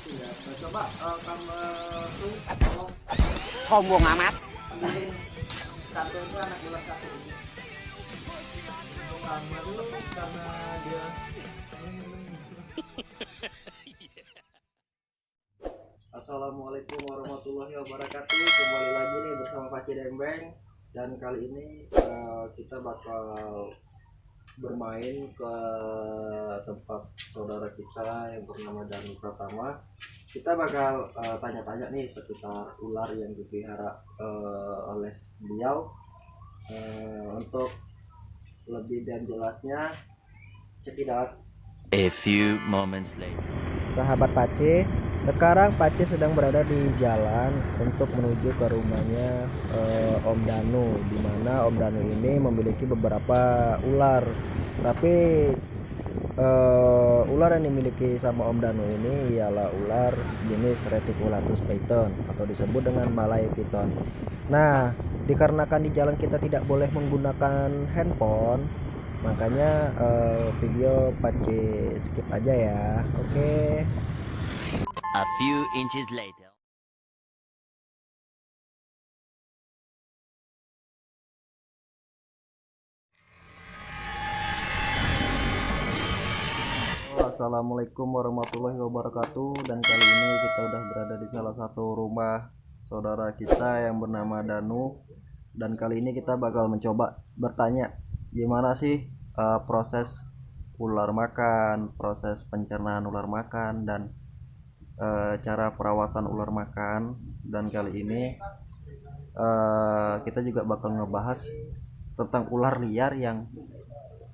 Iya, nah, coba kamu tuh tolong Sombong amat. ambilin satu itu anak ular satu ini. Kamu dulu karena dia. Assalamualaikum warahmatullahi wabarakatuh. Kembali lagi nih bersama Pak Cidembeng. Dan kali ini kita bakal bermain ke tempat saudara kita yang bernama Danu Pratama. Kita bakal tanya-tanya nih seputar ular yang dipelihara oleh beliau. Untuk lebih dan jelasnya, cekidot. A few moments later. Sahabat Pace, sekarang Pace sedang berada di jalan untuk menuju ke rumahnya Om Danu, di mana Om Danu ini memiliki beberapa ular. Tapi ular yang dimiliki sama Om Danu ini ialah ular jenis Reticulatus python atau disebut dengan Malay python. Nah, dikarenakan di jalan kita tidak boleh menggunakan handphone, makanya video Pace skip aja ya. Oke. A few inches later. Assalamualaikum warahmatullahi wabarakatuh. Dan kali ini kita udah berada di salah satu rumah saudara kita yang bernama Danu. Dan kali ini kita bakal mencoba bertanya gimana sih proses ular makan, proses pencernaan ular makan, dan cara perawatan ular makan. Dan kali ini kita juga bakal ngebahas tentang ular liar yang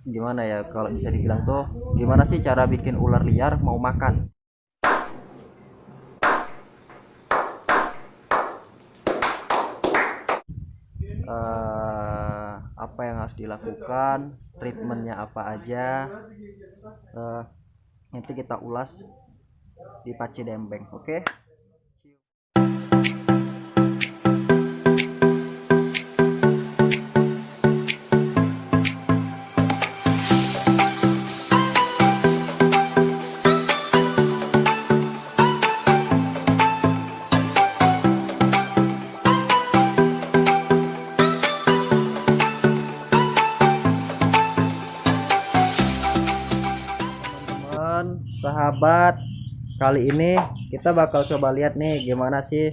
gimana ya, kalau bisa dibilang tuh gimana sih cara bikin ular liar mau makan. Apa yang harus dilakukan, treatmentnya apa aja, nanti kita ulas di Pace Dembeng. Oke. Sahabat, kali ini kita bakal coba lihat nih gimana sih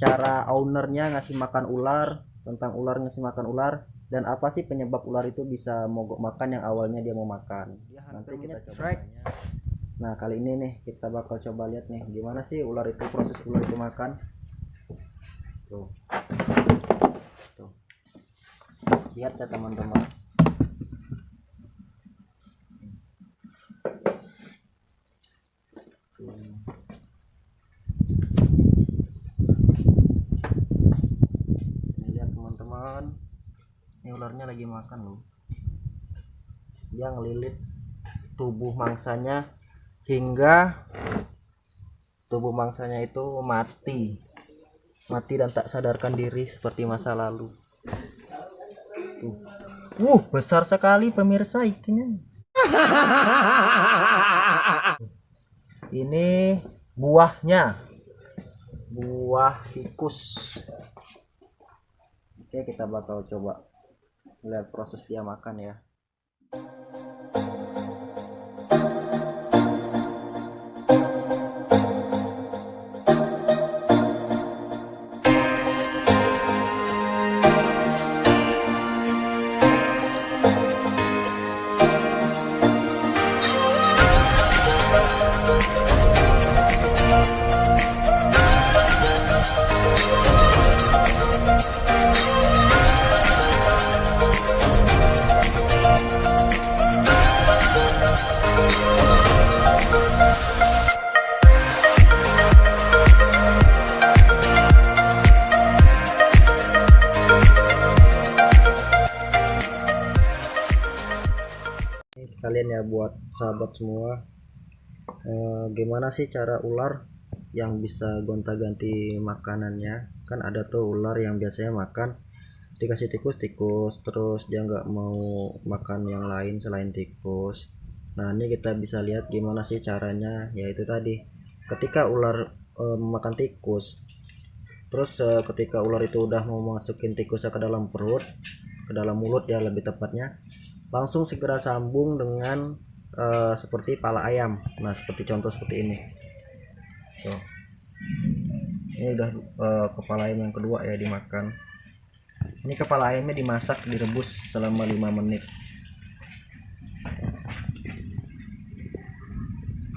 cara ownernya ngasih makan ular, tentang ular ngasih makan ular, dan apa sih penyebab ular itu bisa mogok makan yang awalnya dia mau makan. Nanti kita coba tanya. Nah, kali ini nih kita bakal coba lihat nih gimana sih ular itu, proses ular itu makan. Tuh. Tuh. Lihat ya teman-teman. Lihat teman-teman, ini ularnya lagi makan loh. Dia ngelilit tubuh mangsanya hingga tubuh mangsanya itu mati dan tak sadarkan diri seperti masa lalu. Tuh. Besar sekali pemirsa ikannya. Ini buahnya, buah tikus. Oke, kita bakal coba lihat proses dia makan ya. Sekalian ya buat sahabat semua, gimana sih cara ular yang bisa gonta-ganti makanannya. Kan ada tuh ular yang biasanya makan dikasih tikus terus dia nggak mau makan yang lain selain tikus. Nah, ini kita bisa lihat gimana sih caranya, yaitu tadi ketika ular memakan tikus, terus ketika ular itu udah mau masukin tikusnya ke dalam perut, ke dalam mulut ya lebih tepatnya, langsung segera sambung dengan seperti pala ayam. Nah seperti contoh seperti ini tuh. Ini udah kepala ayam yang kedua ya dimakan. Ini kepala ayamnya dimasak, direbus selama 5 menit.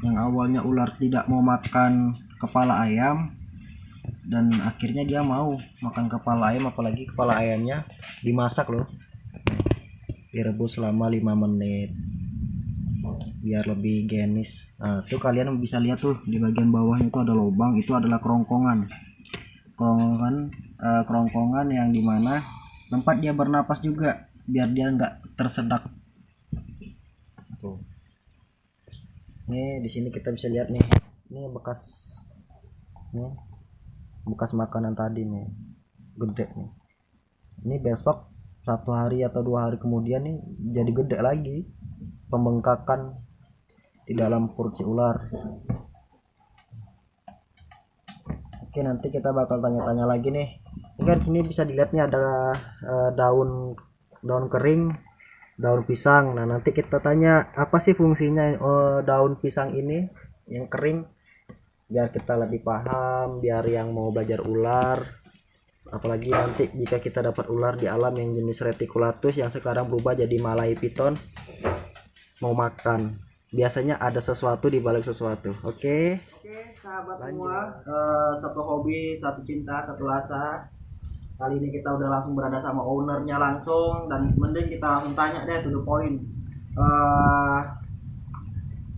Yang awalnya ular tidak mau makan kepala ayam, dan akhirnya dia mau makan kepala ayam, apalagi kepala ayamnya dimasak loh, direbus selama 5 menit biar lebih higienis. Nah tuh kalian bisa lihat tuh di bagian bawahnya itu ada lubang, itu adalah kerongkongan yang dimana tempat dia bernapas juga biar dia nggak tersedak tuh. Nih di sini kita bisa lihat nih, ini bekas makanan tadi nih, gede nih. Ini besok 1 hari atau 2 hari kemudian nih jadi gede lagi, pembengkakan di dalam perut si ular. Oke, nanti kita bakal tanya-tanya lagi nih. Ini kan sini bisa dilihat nih ada daun kering, daun pisang. Nah nanti kita tanya apa sih fungsinya daun pisang ini yang kering, biar kita lebih paham, biar yang mau belajar ular, apalagi nanti jika kita dapat ular di alam yang jenis reticulatus yang sekarang berubah jadi Malay Python, mau makan, biasanya ada sesuatu di balik sesuatu. Oke, sahabat semua, satu hobi, satu cinta, satu rasa. Kali ini kita udah langsung berada sama ownernya langsung, dan mending kita langsung tanya deh to the point.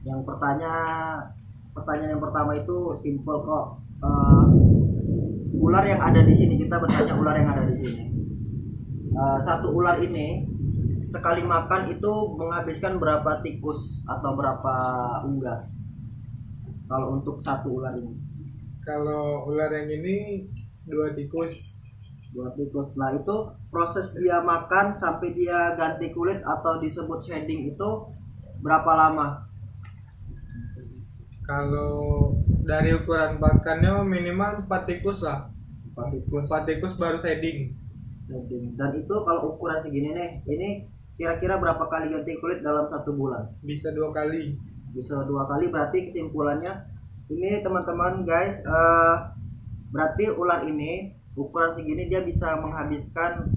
Yang pertanyaan yang pertama itu simple kok. Ular yang ada di sini, kita bertanya ular yang ada di sini. Satu ular ini sekali makan itu menghabiskan berapa tikus atau berapa unggas? Kalau untuk satu ular ini? Kalau ular yang ini 2 tikus. 2 tikus. Nah itu proses dia makan sampai dia ganti kulit atau disebut shedding itu berapa lama? Kalau dari ukuran pakannya minimal 4 tikus lah. 4 tikus baru shedding. Dan itu kalau ukuran segini nih, ini kira-kira berapa kali ganti kulit dalam 1 bulan? Bisa 2 kali. Bisa 2 kali, berarti kesimpulannya ini teman-teman guys, berarti ular ini ukuran segini dia bisa menghabiskan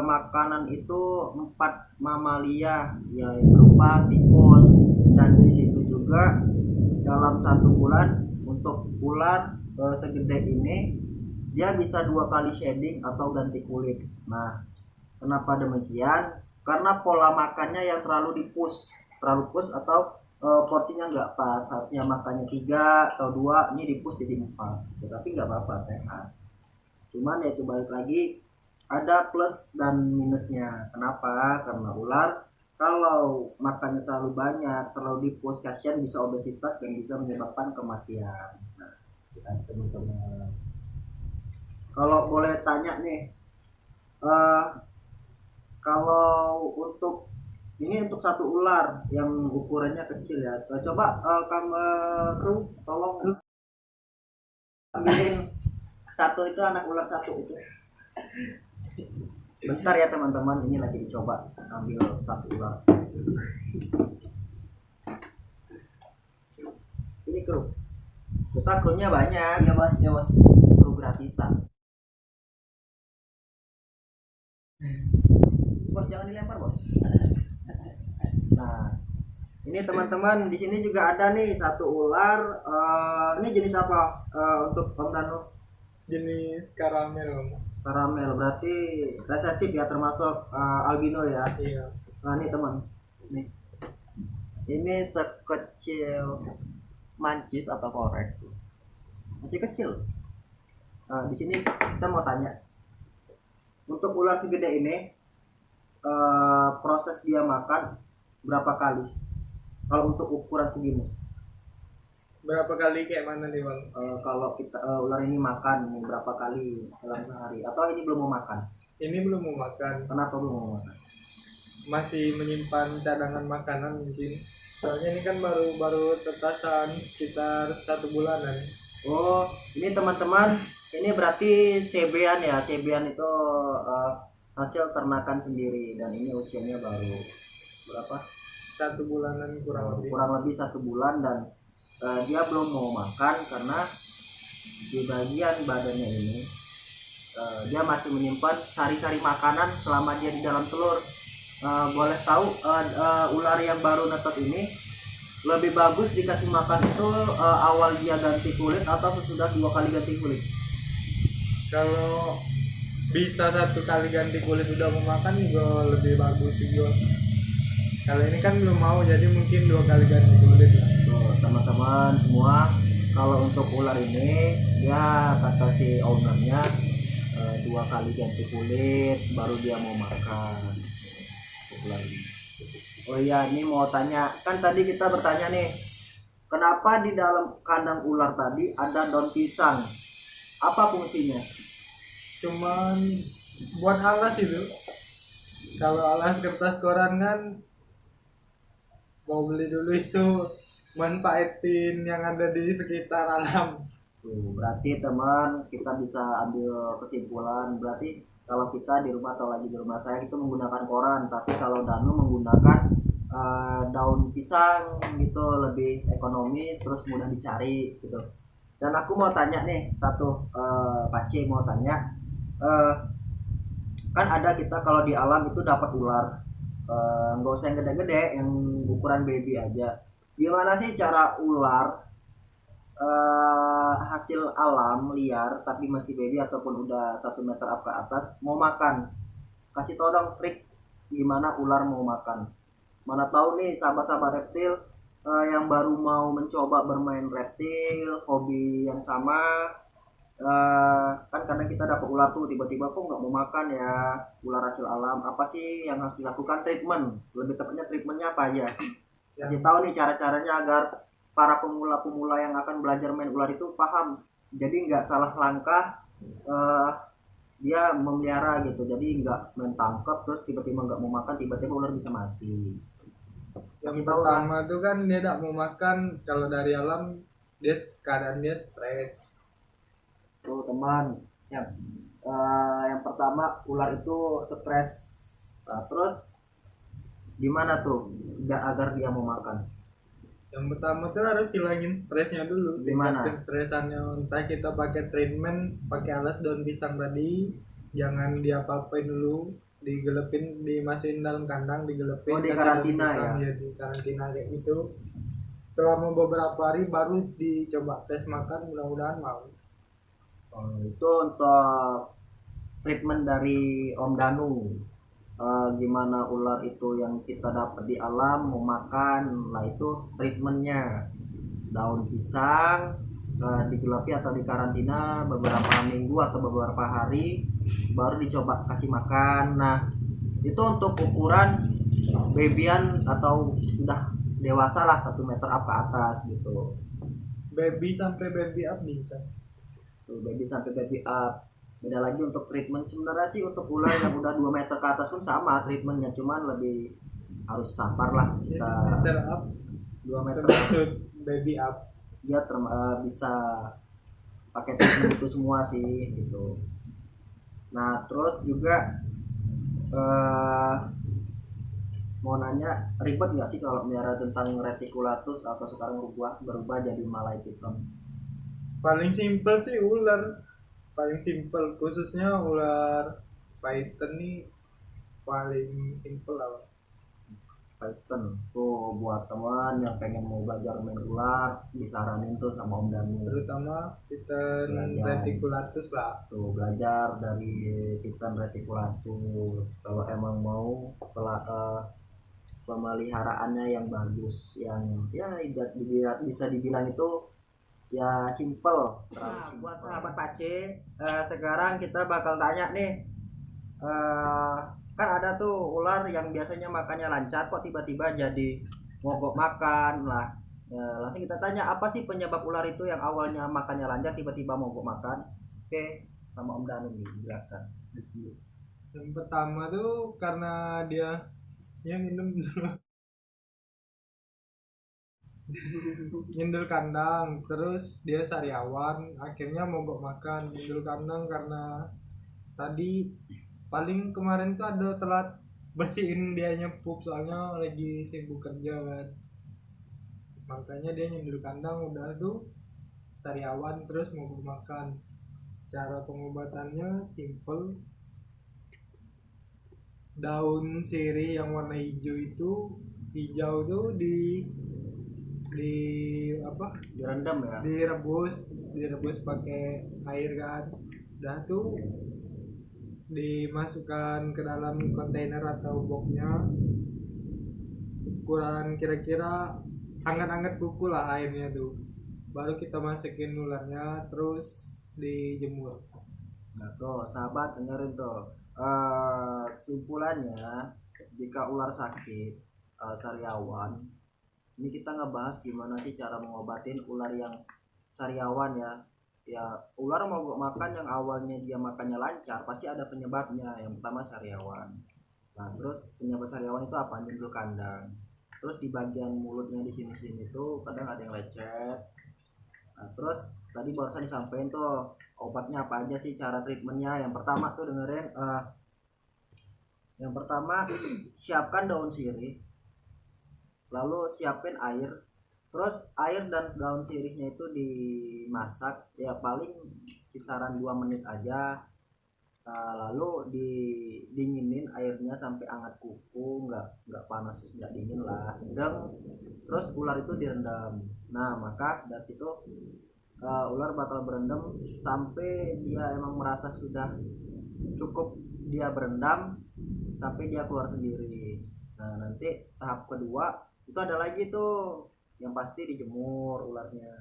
makanan itu 4 mamalia, ya berupa tikus. Dan di situ juga dalam 1 bulan untuk ular segede ini dia bisa 2 kali shedding atau ganti kulit. Nah kenapa demikian? Karena pola makannya yang terlalu push atau porsinya nggak pas, harusnya makannya 3 atau 2, ini dipush jadi 4. Tetapi nggak apa-apa, sehat. Cuman ya itu balik lagi, ada plus dan minusnya. Kenapa? Karena ular kalau makannya terlalu banyak, terlalu dipush, kasihan bisa obesitas dan bisa menyebabkan kematian. Nah, teman-teman, kalau boleh tanya nih, kalau untuk ini untuk satu ular yang ukurannya kecil ya, coba kamu tolong ambilin satu itu, anak ular satu itu. Bentar ya teman-teman, ini lagi dicoba ambil satu ular. Ini kru, kita krunya banyak ya bos, kru gratisan. Bos jangan dilempar bos. Nah ini teman-teman, di sini juga ada nih satu ular. Ini jenis apa untuk Om Danu? Jenis karamel. Karamel, berarti resesif ya, termasuk albino ya. Iya. Nah ini teman, nih ini sekecil mancis atau korek, masih kecil. Nah di sini kita mau tanya, untuk ular segede ini proses dia makan berapa kali? Kalau untuk ukuran segini, Berapa kali kayak mana nih bang? kalau kita ular ini makan nih, berapa kali dalam sehari? Atau ini belum mau makan? Ini belum mau makan. Kenapa belum mau makan? Masih menyimpan cadangan makanan mungkin. Soalnya ini kan baru tetasan sekitar 1 bulanan. Oh, ini teman-teman, ini berarti sebean ya. Sebean itu hasil ternakan sendiri dan ini usianya baru berapa? 1 bulanan kurang lebih. Kurang lebih 1 bulan dan dia belum mau makan karena di bagian badannya ini dia masih menyimpan sari-sari makanan selama dia di dalam telur. Boleh tahu ular yang baru netas ini lebih bagus dikasih makan itu awal dia ganti kulit atau sesudah 2 kali ganti kulit? Kalau bisa 1 kali ganti kulit udah mau makan juga lebih bagus juga. Kalau ini kan belum mau, jadi mungkin 2 kali ganti kulit lah. Tuh, teman-teman semua, kalau untuk ular ini dia kata si ownernya 2 kali ganti kulit baru dia mau makan. Ular ini. Oh iya, ini mau tanya, kan tadi kita bertanya nih, kenapa di dalam kandang ular tadi ada daun pisang? Apa fungsinya? Cuman buat alas itu. Kalau alas kertas koran kan mau beli dulu itu manfaatin yang ada di sekitar alam. Tuh, berarti teman kita bisa ambil kesimpulan, berarti kalau kita di rumah atau lagi di rumah saya itu menggunakan koran, tapi kalau Danu menggunakan daun pisang gitu, lebih ekonomis terus mudah dicari gitu. Dan aku mau tanya nih satu, Pace mau tanya, eh, kan ada kita kalau di alam itu dapat ular, nggak usah yang gede-gede, yang ukuran baby aja. Gimana sih cara ular hasil alam liar tapi masih baby ataupun udah 1 meter up ke atas mau makan? Kasih tau dong trik gimana ular mau makan. Mana tahu nih sahabat-sahabat reptil yang baru mau mencoba bermain reptil, hobi yang sama, kan kadang kita dapat ular tuh tiba-tiba kok nggak mau makan ya, ular hasil alam. Apa sih yang harus dilakukan? Treatment, lebih tepatnya treatmentnya apa aja? Kasih tahu nih cara-caranya agar para pemula-pemula yang akan belajar main ular itu paham, jadi nggak salah langkah dia memelihara gitu, jadi nggak main tangkap terus tiba-tiba nggak mau makan, tiba-tiba ular bisa mati. Yang Kasih tahu lah. pertama tuh kan dia tak mau makan, kalau dari alam dia keadaan dia stres. Tuh teman, yang pertama ular itu stres. Nah, terus gimana tuh agar dia mau makan? Yang pertama tuh harus hilangin stresnya dulu. Gimana? Tingkat kestresannya, entah kita pakai treatment, pakai alas daun pisang tadi, jangan diapa-apain dulu, digelepin, dimasukin dalam kandang, digelepin. Oh, di kasih daun karantina pisang, ya? di karantina kayak gitu. Selama beberapa hari baru dicoba tes makan, mudah-mudahan mau. Itu untuk treatment dari Om Danu. Gimana ular itu yang kita dapat di alam mau makan, lah itu treatmentnya daun pisang, digelapi atau dikarantina beberapa minggu atau beberapa hari baru dicoba kasih makan. Nah itu untuk ukuran babyan atau sudah dewasa lah 1 meter up ke atas gitu. Baby sampai baby up bisa. Tuh, baby sampai baby up. Beda lagi untuk treatment, sebenarnya sih untuk ular yang udah 2 meter ke atas pun sama treatmentnya, cuman lebih harus sabar lah Jadi kita. meter up, 2 meter termasuk baby up. dia bisa pakai treatment itu semua sih gitu. Nah terus juga mau nanya, ribet nggak sih kalau melihara tentang reticulatus atau sekarang berubah jadi malai piton? Paling simpel sih ular, paling simpel, khususnya ular python nih paling simpel lah. Python tuh buat teman yang pengen mau belajar main ular disaranin tuh sama Om Danu, Terutama python Belajar. reticulatus lah. tuh belajar dari Python reticulatus kalau emang mau pemeliharaannya yang bagus, yang ya bisa dibilang itu ya simple, terlalu simple. Buat sahabat Pace, sekarang kita bakal tanya nih, kan ada tuh ular yang biasanya makannya lancar kok tiba-tiba jadi mogok makan lah. Langsung kita tanya, apa sih penyebab ular itu yang awalnya makannya lancar tiba-tiba mogok makan? Oke, sama Om Danu nih jelaskan. Yang pertama tuh karena dia minum dulu nyundul kandang, terus dia sariawan, akhirnya mogok makan nyundul kandang karena tadi paling kemarin tuh ada telat bersihin dia pup soalnya lagi sibuk kerja kan, makanya dia nyundul kandang udah tuh sariawan terus mogok makan. Cara pengobatannya simple, daun sirih yang warna hijau tuh di apa, Direndam ya. direbus pakai air kan, udah tuh dimasukkan ke dalam kontainer atau boxnya, ukuran kira-kira hangat-hangat kuku lah airnya tuh, baru kita masukin ularnya terus dijemur. Nah tuh sahabat dengerin tuh. Kesimpulannya, jika ular sakit sariawan, ini kita ngebahas gimana sih cara mengobatin ular yang sariawan ya. Ya ular mogok makan yang awalnya dia makannya lancar pasti ada penyebabnya. Yang pertama sariawan. Nah terus penyebab sariawan itu apa? Nyundul kandang. Terus di bagian mulutnya di sini-sini tuh kadang ada yang lecet. Nah terus tadi barusan disampaikan tuh obatnya apa aja sih, cara treatmentnya. Yang pertama tuh dengerin, yang pertama siapkan daun sirih, lalu siapin air, terus air dan daun sirihnya itu dimasak ya paling kisaran 2 menit aja. Lalu dinginin airnya sampai hangat kuku, nggak panas nggak dingin lah, sedang. Terus ular itu direndam. Nah maka dari situ ular bakal berendam sampai dia emang merasa sudah cukup dia berendam sampai dia keluar sendiri. Nah nanti tahap kedua itu ada lagi tuh, yang pasti dijemur ularnya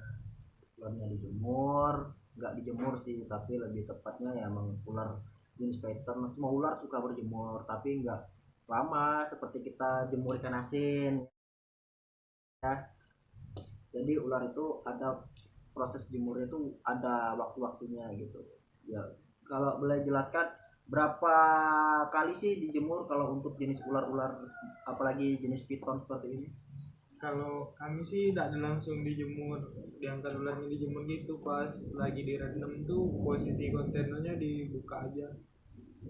dijemur, nggak dijemur sih tapi lebih tepatnya ya emang ular jenis pattern, semua ular suka berjemur tapi nggak lama seperti kita jemur ikan asin ya. Jadi ular itu ada proses jemurnya itu ada waktu-waktunya gitu ya. Kalau boleh jelaskan berapa kali sih dijemur kalau untuk jenis ular-ular apalagi jenis piton seperti ini? Kalau kami sih tidak langsung dijemur, diangkat ularnya dijemur gitu, pas lagi direndam tuh posisi kontainernya dibuka aja,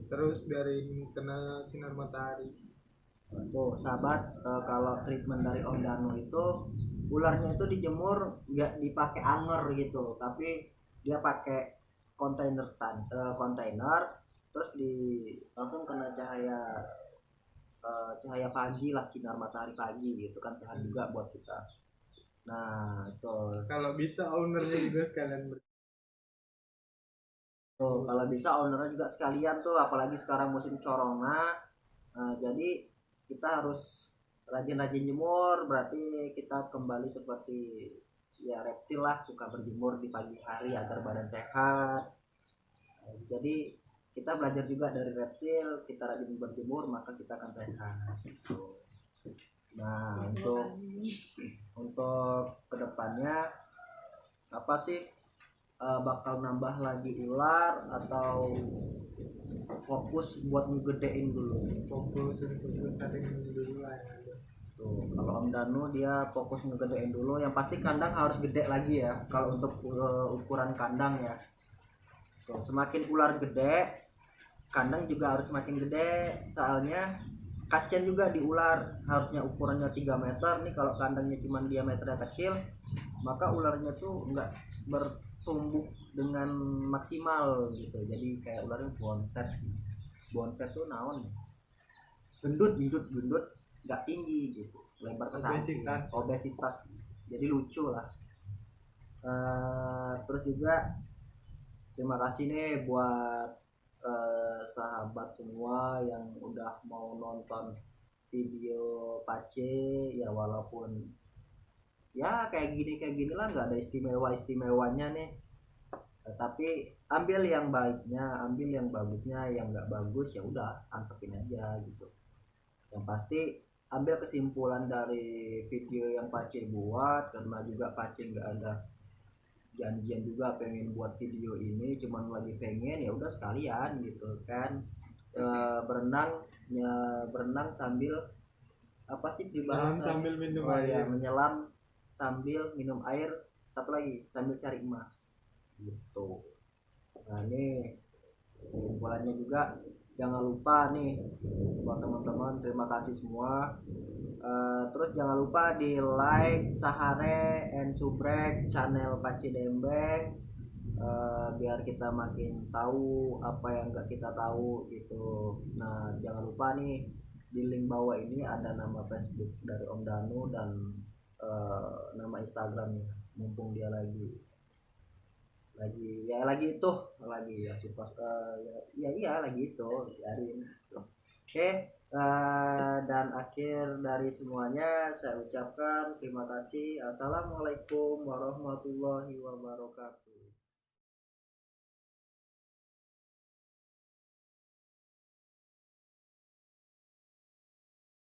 terus biarin kena sinar matahari. Tuh sahabat, kalau treatment dari Om Danu itu ularnya itu dijemur nggak dipakai anger gitu, tapi dia pakai kontainer terus langsung kena cahaya pagi lah, sinar matahari pagi gitu kan, sehat juga buat kita. Nah itu Kalau bisa ownernya juga sekalian tuh kalau bisa ownernya juga sekalian tuh, apalagi sekarang musim corona. Nah, jadi kita harus rajin-rajin jemur, berarti kita kembali seperti ya reptil lah, suka berjemur di pagi hari agar badan sehat. Jadi kita belajar juga dari reptil, kita rajin berjemur maka kita akan sehat. Nah untuk kedepannya apa sih, bakal nambah lagi ular atau fokus buat ngegedein dulu? fokus untuk besarin dulu lah yang ada. Tuh, kalau Om Danu dia fokus ngegedein dulu. Yang pasti kandang harus gede lagi ya. Kalau untuk ukuran kandang ya. Tuh, semakin ular gede, kandang juga harus semakin gede. Soalnya kasihan juga di ular, harusnya ukurannya 3 meter nih, kalau kandangnya cuma diameternya kecil, maka ularnya tuh nggak bertumbuh dengan maksimal gitu. Jadi kayak ularnya bontet tuh naon, gendut nggak tinggi gitu, lebar ke samping, obesitas, jadi lucu lah. Terus juga terima kasih nih buat sahabat semua yang udah mau nonton video Pace ya, walaupun ya kayak gini lah, nggak ada istimewanya nih. Tapi ambil yang baiknya, ambil yang bagusnya, yang nggak bagus ya udah antepin aja gitu. Yang pasti ambil kesimpulan dari video yang Pace buat, karena juga Pace nggak ada janjian juga pengen buat video ini, cuman lagi pengen ya udah sekalian gitu kan. Berenang sambil apa sih di bahasa sambil minum ya, air. menyelam sambil minum air, satu lagi sambil cari emas gitu. Nah ini kesimpulannya juga, jangan lupa nih buat teman-teman, terima kasih semua. Terus jangan lupa di like Sahare and subrek channel Paci Dembeng, biar kita makin tahu apa yang nggak kita tahu gitu. Nah jangan lupa nih, di link bawah ini ada nama Facebook dari Om Danu dan nama Instagramnya, mumpung dia lagi ya suka iya lagi itu biarin. Oke, dan akhir dari semuanya saya ucapkan terima kasih. Assalamualaikum warahmatullahi wabarakatuh.